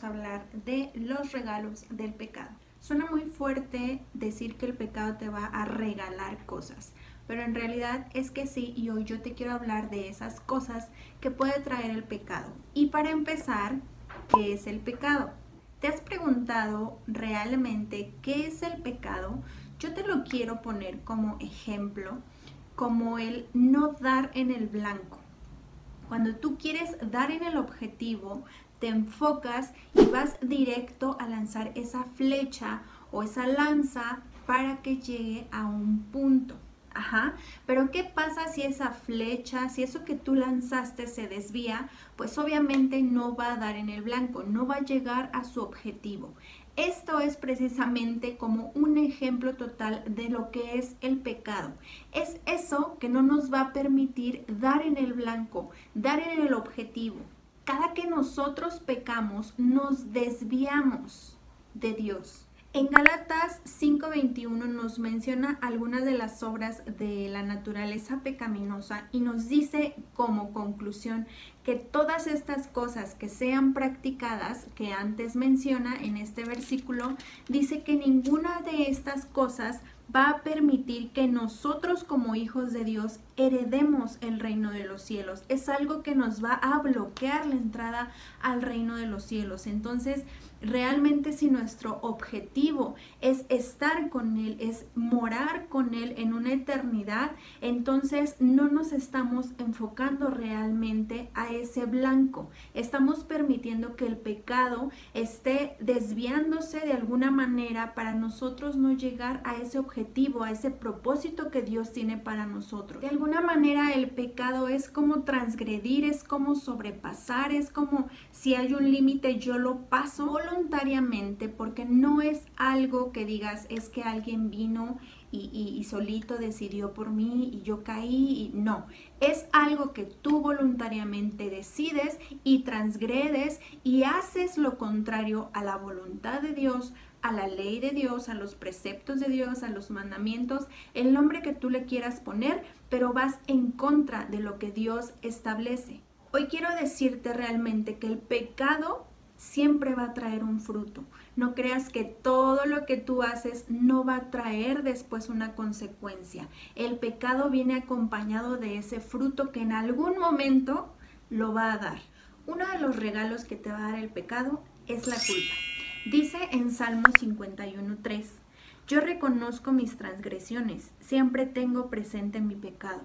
vamos a hablar de los regalos del pecado. Suena muy fuerte decir que el pecado te va a regalar cosas, pero en realidad es que sí, y hoy yo te quiero hablar de esas cosas que puede traer el pecado. Y para empezar, ¿qué es el pecado? ¿Te has preguntado realmente qué es el pecado? Yo te lo quiero poner como ejemplo, como el no dar en el blanco. Cuando tú quieres dar en el objetivo, te enfocas y vas directo a lanzar esa flecha o esa lanza para que llegue a un punto. Pero ¿qué pasa si esa flecha, si eso que tú lanzaste se desvía? Pues obviamente no va a dar en el blanco, no va a llegar a su objetivo. Esto es precisamente como un ejemplo total de lo que es el pecado. Es eso que no nos va a permitir dar en el blanco, dar en el objetivo. Cada que nosotros pecamos, nos desviamos de Dios. En Gálatas 5:21 nos menciona algunas de las obras de la naturaleza pecaminosa y nos dice como conclusión que todas estas cosas que sean practicadas, que antes menciona en este versículo, dice que ninguna de estas cosas va a permitir que nosotros como hijos de Dios heredemos el reino de los cielos. Es algo que nos va a bloquear la entrada al reino de los cielos. Entonces, realmente si nuestro objetivo es estar con Él, es morar con Él en una eternidad, entonces no nos estamos enfocando realmente a ese blanco. Estamos permitiendo que el pecado esté desviándose de alguna manera para nosotros no llegar a ese objetivo, a ese propósito que Dios tiene para nosotros. De alguna manera el pecado es como transgredir, es como sobrepasar, es como si hay un límite yo lo paso voluntariamente, porque no es algo que digas es que alguien vino y solito decidió por mí y yo caí, y no, es algo que tú voluntariamente decides y transgredes y haces lo contrario a la voluntad de Dios, a la ley de Dios, a los preceptos de Dios, a los mandamientos, el nombre que tú le quieras poner, pero vas en contra de lo que Dios establece. Hoy quiero decirte realmente que el pecado siempre va a traer un fruto. No creas que todo lo que tú haces no va a traer después una consecuencia. El pecado viene acompañado de ese fruto que en algún momento lo va a dar. Uno de los regalos que te va a dar el pecado es la culpa. Dice en Salmo 51:3, yo reconozco mis transgresiones, siempre tengo presente mi pecado.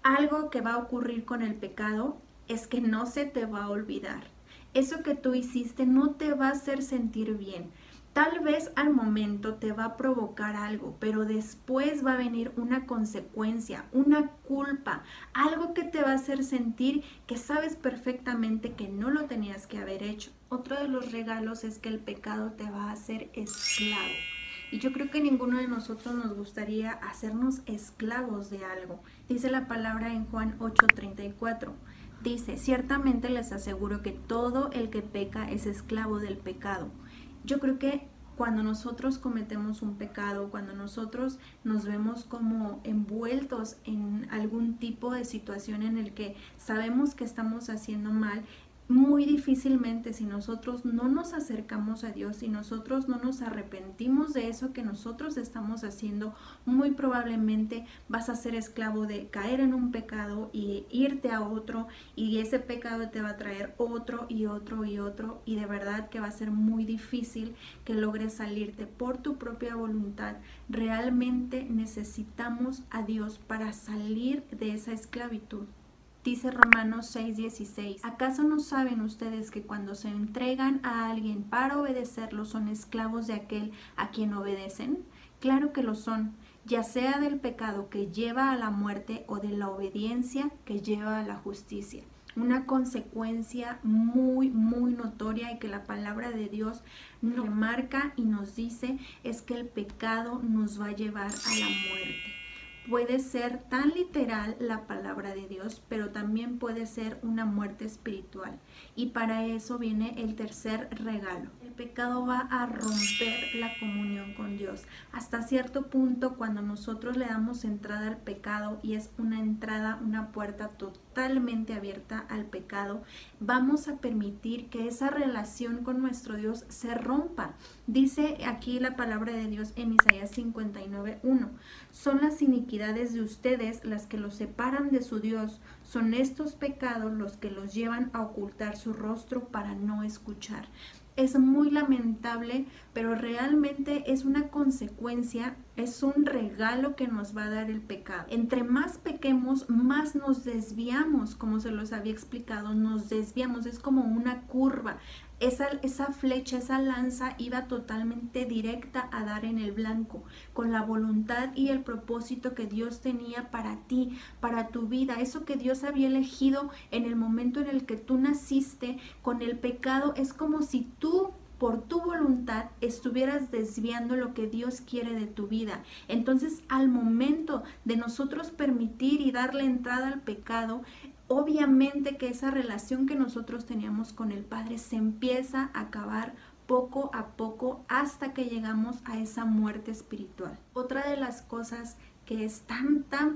Algo que va a ocurrir con el pecado es que no se te va a olvidar. Eso que tú hiciste no te va a hacer sentir bien. Tal vez al momento te va a provocar algo, pero después va a venir una consecuencia, una culpa, algo que te va a hacer sentir que sabes perfectamente que no lo tenías que haber hecho. Otro de los regalos es que el pecado te va a hacer esclavo. Y yo creo que ninguno de nosotros nos gustaría hacernos esclavos de algo. Dice la palabra en Juan 8:34. Dice, ciertamente les aseguro que todo el que peca es esclavo del pecado. Yo creo que cuando nosotros cometemos un pecado, cuando nosotros nos vemos como envueltos en algún tipo de situación en el que sabemos que estamos haciendo mal, muy difícilmente si nosotros no nos acercamos a Dios, si nosotros no nos arrepentimos de eso que nosotros estamos haciendo, muy probablemente vas a ser esclavo de caer en un pecado y irte a otro, y ese pecado te va a traer otro y otro y otro, y de verdad que va a ser muy difícil que logres salirte por tu propia voluntad. Realmente necesitamos a Dios para salir de esa esclavitud. Dice Romanos 6:16, ¿acaso no saben ustedes que cuando se entregan a alguien para obedecerlo son esclavos de aquel a quien obedecen? Claro que lo son, ya sea del pecado que lleva a la muerte o de la obediencia que lleva a la justicia. Una consecuencia muy notoria y que la palabra de Dios nos remarca y nos dice es que el pecado nos va a llevar a la muerte. puede ser tan literal la palabra de Dios, pero también puede ser una muerte espiritual. Y para eso viene el tercer regalo. El pecado va a romper la comunión con Dios. Hasta cierto punto, cuando nosotros le damos entrada al pecado, y es una entrada, una puerta totalmente abierta al pecado, vamos a permitir que esa relación con nuestro Dios se rompa. Dice aquí la palabra de Dios en Isaías 59:1. Son las iniquidades de ustedes las que los separan de su Dios. Son estos pecados los que los llevan a ocultar su rostro para no escuchar. Es muy lamentable, pero realmente es una consecuencia, es un regalo que nos va a dar el pecado. Entre más pequemos, más nos desviamos, como se los había explicado, nos desviamos, es como una curva. Esa flecha, esa lanza iba totalmente directa a dar en el blanco, con la voluntad y el propósito que Dios tenía para ti, para tu vida, eso que Dios había elegido en el momento en el que tú naciste. Con el pecado es como si tú, por tu voluntad, estuvieras desviando lo que Dios quiere de tu vida. Entonces, al momento de nosotros permitir y darle entrada al pecado, obviamente que esa relación que nosotros teníamos con el Padre se empieza a acabar poco a poco hasta que llegamos a esa muerte espiritual. Otra de las cosas que es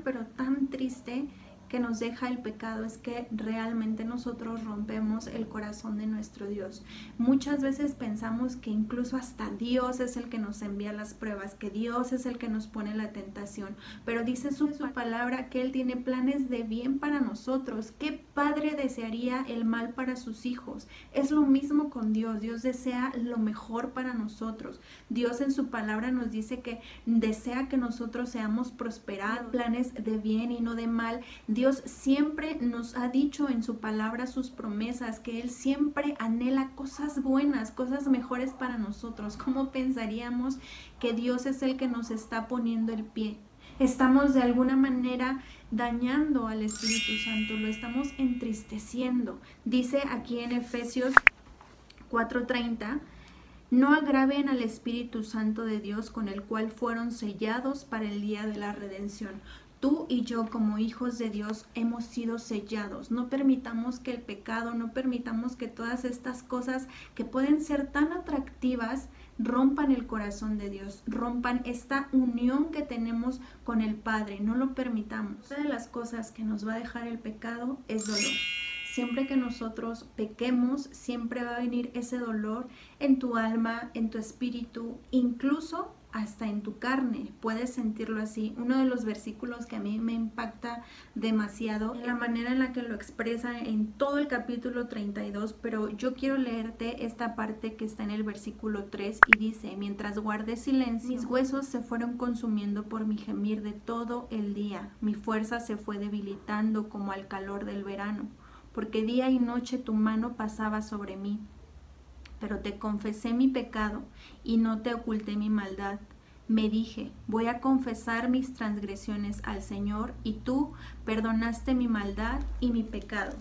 pero tan triste que nos deja el pecado es que realmente nosotros rompemos el corazón de nuestro Dios. Muchas veces pensamos que incluso hasta Dios es el que nos envía las pruebas, que Dios es el que nos pone la tentación, pero dice su palabra que Él tiene planes de bien para nosotros. ¿Qué padre desearía el mal para sus hijos? Es lo mismo con Dios. Dios desea lo mejor para nosotros. Dios en su palabra nos dice que desea que nosotros seamos prosperados, planes de bien y no de mal. Dios siempre nos ha dicho en su palabra sus promesas, que Él siempre anhela cosas buenas, cosas mejores para nosotros. ¿Cómo pensaríamos que Dios es el que nos está poniendo el pie? Estamos de alguna manera dañando al Espíritu Santo, lo estamos entristeciendo. Dice aquí en Efesios 4:30, no agraven al Espíritu Santo de Dios, con el cual fueron sellados para el día de la redención. Tú y yo, como hijos de Dios, hemos sido sellados. No permitamos que el pecado, no permitamos que todas estas cosas que pueden ser tan atractivas rompan el corazón de Dios, rompan esta unión que tenemos con el Padre. No lo permitamos. Una de las cosas que nos va a dejar el pecado es dolor. Siempre que nosotros pequemos, siempre va a venir ese dolor en tu alma, en tu espíritu, incluso hasta en tu carne. Puedes sentirlo así. Uno de los versículos que a mí me impacta demasiado es la manera en la que lo expresa en todo el capítulo 32, pero yo quiero leerte esta parte que está en el versículo 3 y dice, mientras guardé silencio, mis huesos se fueron consumiendo por mi gemir de todo el día. Mi fuerza se fue debilitando como al calor del verano, porque día y noche tu mano pasaba sobre mí. Pero te confesé mi pecado y no te oculté mi maldad. Me dije, voy a confesar mis transgresiones al Señor, y tú perdonaste mi maldad y mi pecado.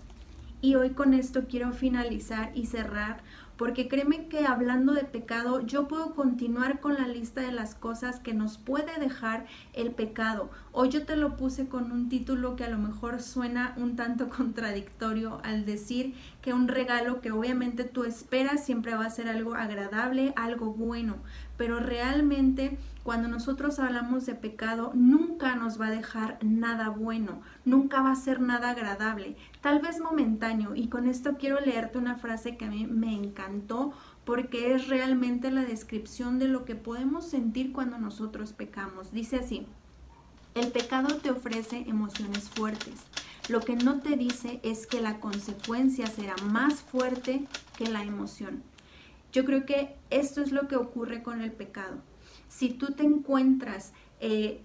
Y hoy con esto quiero finalizar y cerrar, porque créeme que hablando de pecado, yo puedo continuar con la lista de las cosas que nos puede dejar el pecado. Hoy yo te lo puse con un título que a lo mejor suena un tanto contradictorio, al decir que un regalo que obviamente tú esperas siempre va a ser algo agradable, algo bueno, pero realmente cuando nosotros hablamos de pecado, nunca nos va a dejar nada bueno, nunca va a ser nada agradable, tal vez momentáneo. Y con esto quiero leerte una frase que a mí me encantó, porque es realmente la descripción de lo que podemos sentir cuando nosotros pecamos. Dice así: el pecado te ofrece emociones fuertes. Lo que no te dice es que la consecuencia será más fuerte que la emoción. Yo creo que esto es lo que ocurre con el pecado. Si tú te encuentras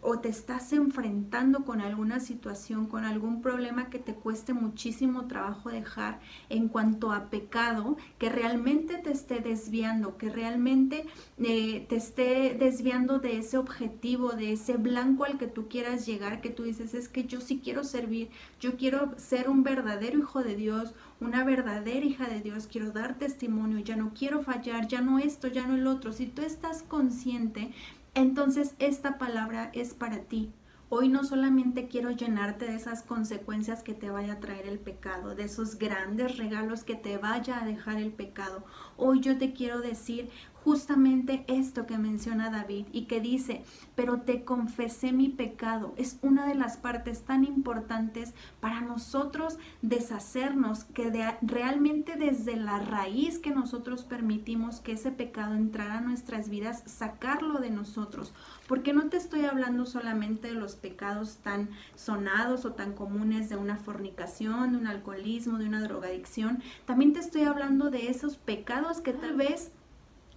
o te estás enfrentando con alguna situación, con algún problema que te cueste muchísimo trabajo dejar en cuanto a pecado, que realmente te esté desviando, que realmente te esté desviando de ese objetivo, de ese blanco al que tú quieras llegar, que tú dices, es que yo sí quiero servir, yo quiero ser un verdadero hijo de Dios, una verdadera hija de Dios, quiero dar testimonio, ya no quiero fallar, ya no esto, ya no el otro. Si tú estás consciente, entonces esta palabra es para ti, Hoy no solamente quiero llenarte de esas consecuencias que te vaya a traer el pecado, de esos grandes regalos que te vaya a dejar el pecado. Hoy yo te quiero decir justamente esto que menciona David y que dice, pero te confesé mi pecado. Es una de las partes tan importantes para nosotros deshacernos, que realmente desde la raíz que nosotros permitimos que ese pecado entrara a nuestras vidas, sacarlo de nosotros. Porque no te estoy hablando solamente de los pecados tan sonados o tan comunes de una fornicación, de un alcoholismo, de una drogadicción. También te estoy hablando de esos pecados que tal vez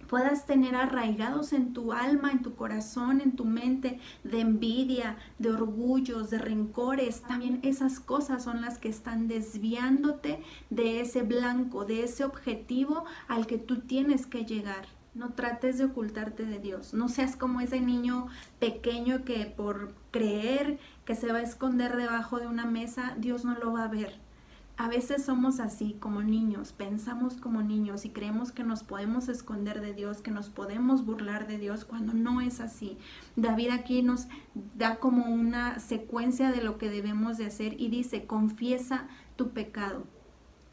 puedas tener arraigados en tu alma, en tu corazón, en tu mente, de envidia, de orgullos, de rencores. También esas cosas son las que están desviándote de ese blanco, de ese objetivo al que tú tienes que llegar. No trates de ocultarte de Dios. No seas como ese niño pequeño que por creer que se va a esconder debajo de una mesa, Dios no lo va a ver. A veces somos así como niños, pensamos como niños y creemos que nos podemos esconder de Dios, que nos podemos burlar de Dios cuando no es así. David aquí nos da como una secuencia de lo que debemos de hacer y dice, confiesa tu pecado.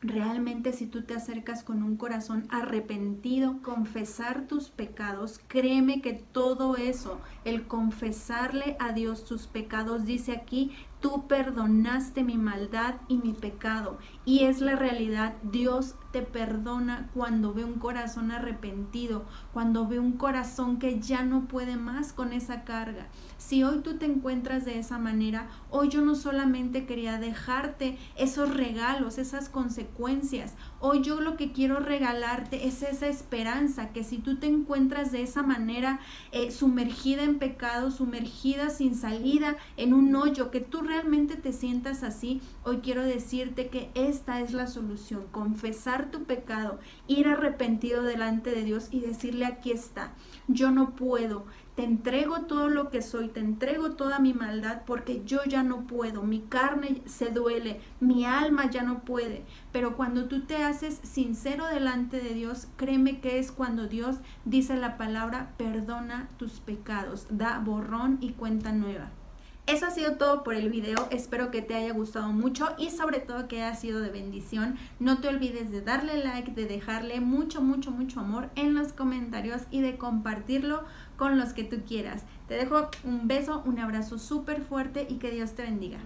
Realmente si tú te acercas con un corazón arrepentido, confesar tus pecados, créeme que todo eso, el confesarle a Dios tus pecados, dice aquí, tú perdonaste mi maldad y mi pecado. Y es la realidad, Dios te perdona cuando ve un corazón arrepentido, cuando ve un corazón que ya no puede más con esa carga. Si hoy tú te encuentras de esa manera, hoy yo no solamente quería dejarte esos regalos, esas consecuencias. Hoy yo lo que quiero regalarte es esa esperanza, que si tú te encuentras de esa manera, sumergida en pecado, sumergida sin salida, en un hoyo, que tú realmente te sientas así, hoy quiero decirte que esta es la solución, confesar tu pecado, ir arrepentido delante de Dios y decirle, aquí está, yo no puedo, te entrego todo lo que soy, te entrego toda mi maldad porque yo ya no puedo, mi carne se duele, mi alma ya no puede. Pero cuando tú te haces sincero delante de Dios, créeme que es cuando Dios dice la palabra, perdona tus pecados, da borrón y cuenta nueva. Eso ha sido todo por el video, espero que te haya gustado mucho y sobre todo que haya sido de bendición. No te olvides de darle like, de dejarle mucho amor en los comentarios y de compartirlo con los que tú quieras. Te dejo un beso, un abrazo súper fuerte y que Dios te bendiga.